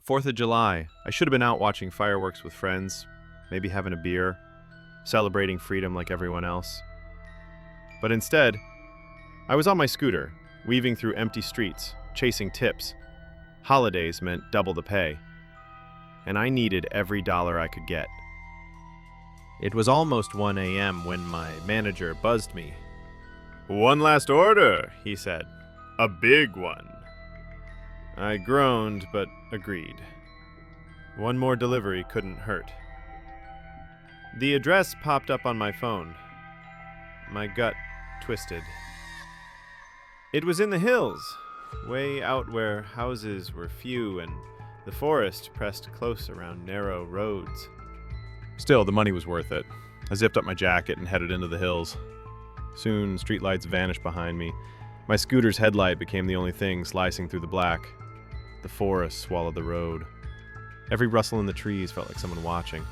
4th of July. I should have been out watching fireworks with friends, maybe having a beer, celebrating freedom like everyone else. But instead, I was on my scooter, weaving through empty streets, chasing tips. Holidays meant double the pay, and I needed every dollar I could get. It was almost 1 a.m. when my manager buzzed me. "One last order," he said. "A big one." I groaned, but agreed. One more delivery couldn't hurt. The address popped up on my phone. My gut twisted. It was in the hills, way out where houses were few and the forest pressed close around narrow roads. Still, the money was worth it. I zipped up my jacket and headed into the hills. Soon, streetlights vanished behind me. My scooter's headlight became the only thing slicing through the black. The forest swallowed the road. Every rustle in the trees felt like someone watching.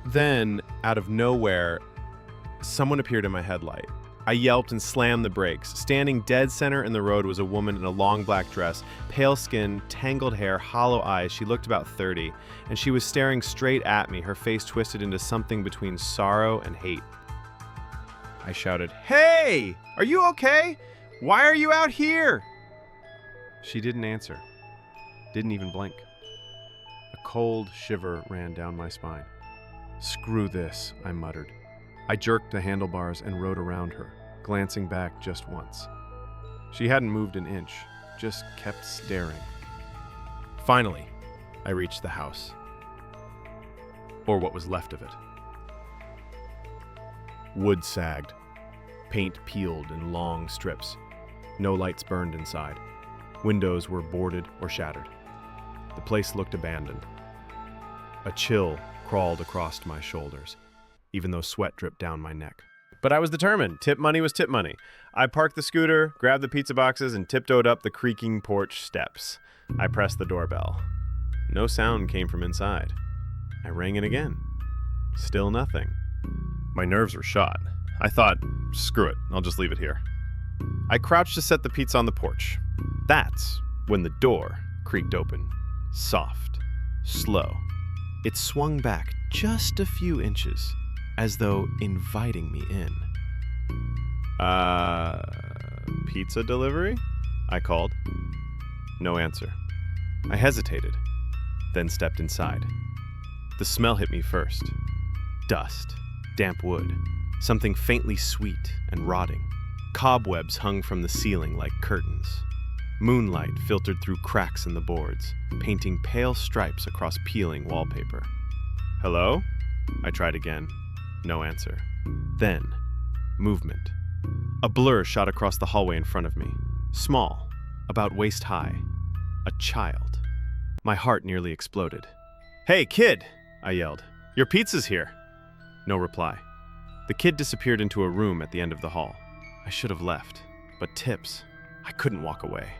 Then, out of nowhere, someone appeared in my headlight. I yelped and slammed the brakes. Standing dead center in the road was a woman in a long black dress, pale skin, tangled hair, hollow eyes. She looked about 30, and she was staring straight at me, her face twisted into something between sorrow and hate. I shouted, "Hey! Are you okay? Why are you out here?" She didn't answer. Didn't even blink. A cold shiver ran down my spine. "Screw this," I muttered. I jerked the handlebars and rode around her, glancing back just once. She hadn't moved an inch, just kept staring. Finally, I reached the house. Or what was left of it. Wood sagged. Paint peeled in long strips. No lights burned inside. Windows were boarded or shattered. The place looked abandoned. A chill crawled across my shoulders, even though sweat dripped down my neck. But I was determined. Tip money was tip money. I parked the scooter, grabbed the pizza boxes, and tiptoed up the creaking porch steps. I pressed the doorbell. No sound came from inside. I rang it again. Still nothing. My nerves were shot. I thought, screw it, I'll just leave it here. I crouched to set the pizza on the porch. That's when the door creaked open. Soft, slow. It swung back just a few inches, as though inviting me in. Pizza delivery?" I called. No answer. I hesitated, then stepped inside. The smell hit me first. Dust, damp wood, something faintly sweet and rotting. Cobwebs hung from the ceiling like curtains. Moonlight filtered through cracks in the boards, painting pale stripes across peeling wallpaper. "Hello?" I tried again. No answer. Then, movement. A blur shot across the hallway in front of me. Small, about waist high. A child. My heart nearly exploded. "Hey, kid!" I yelled. "Your pizza's here!" No reply. The kid disappeared into a room at the end of the hall. I should have left, but tips. I couldn't walk away.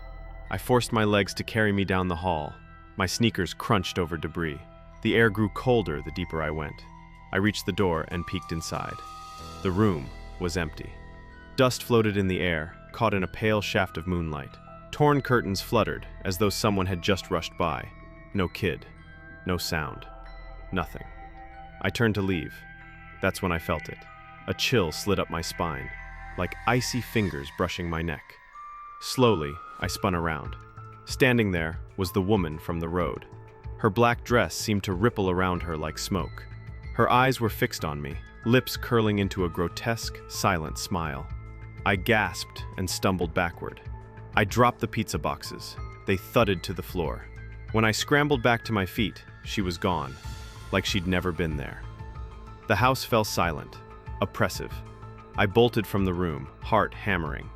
I forced my legs to carry me down the hall. My sneakers crunched over debris. The air grew colder the deeper I went. I reached the door and peeked inside. The room was empty. Dust floated in the air, caught in a pale shaft of moonlight. Torn curtains fluttered, as though someone had just rushed by. No kid. No sound. Nothing. I turned to leave. That's when I felt it. A chill slid up my spine, like icy fingers brushing my neck. Slowly, I spun around. Standing there was the woman from the road. Her black dress seemed to ripple around her like smoke. Her eyes were fixed on me, lips curling into a grotesque, silent smile. I gasped and stumbled backward. I dropped the pizza boxes. They thudded to the floor. When I scrambled back to my feet, she was gone, like she'd never been there. The house fell silent, oppressive. I bolted from the room, heart hammering.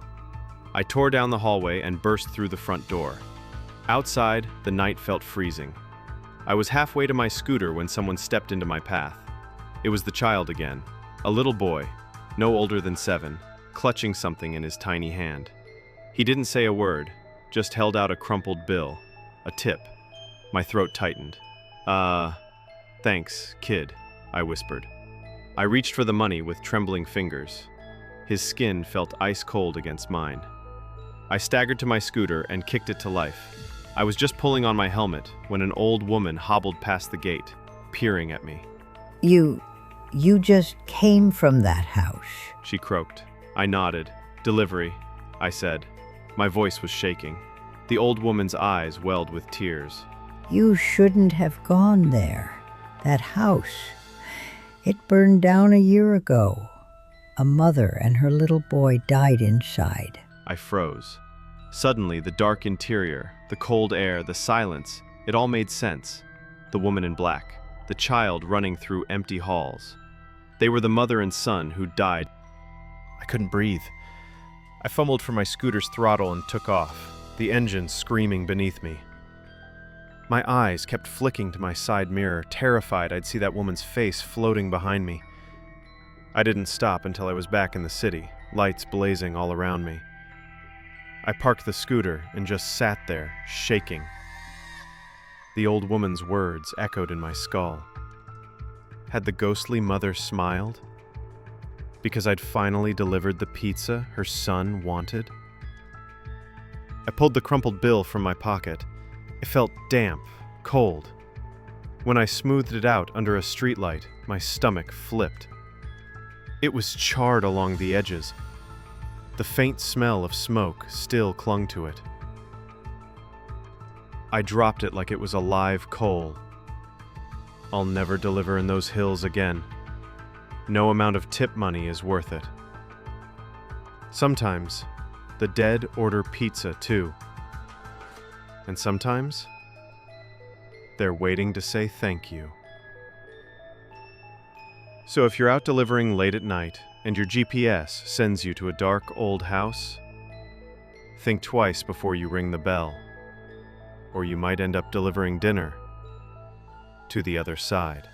I tore down the hallway and burst through the front door. Outside, the night felt freezing. I was halfway to my scooter when someone stepped into my path. It was the child again, a little boy, no older than 7, clutching something in his tiny hand. He didn't say a word, just held out a crumpled bill, a tip. My throat tightened. Thanks, kid," I whispered. I reached for the money with trembling fingers. His skin felt ice cold against mine. I staggered to my scooter and kicked it to life. I was just pulling on my helmet when an old woman hobbled past the gate, peering at me. You just came from that house. She croaked. I nodded. Delivery, I said. My voice was shaking. The old woman's eyes welled with tears. You shouldn't have gone there. That house. It burned down a year ago. A mother and her little boy died inside. I froze. Suddenly, the dark interior, the cold air, the silence, it all made sense. The woman in black, the child running through empty halls. They were the mother and son who died. I couldn't breathe. I fumbled for my scooter's throttle and took off, the engine screaming beneath me. My eyes kept flicking to my side mirror, terrified I'd see that woman's face floating behind me. I didn't stop until I was back in the city, lights blazing all around me. I parked the scooter and just sat there, shaking. The old woman's words echoed in my skull. Had the ghostly mother smiled? Because I'd finally delivered the pizza her son wanted? I pulled the crumpled bill from my pocket. It felt damp, cold. When I smoothed it out under a streetlight, my stomach flipped. It was charred along the edges. The faint smell of smoke still clung to it. I dropped it like it was a live coal. I'll never deliver in those hills again. No amount of tip money is worth it. Sometimes, the dead order pizza too. And sometimes, they're waiting to say thank you. So if you're out delivering late at night and your GPS sends you to a dark old house, think twice before you ring the bell, or you might end up delivering dinner to the other side.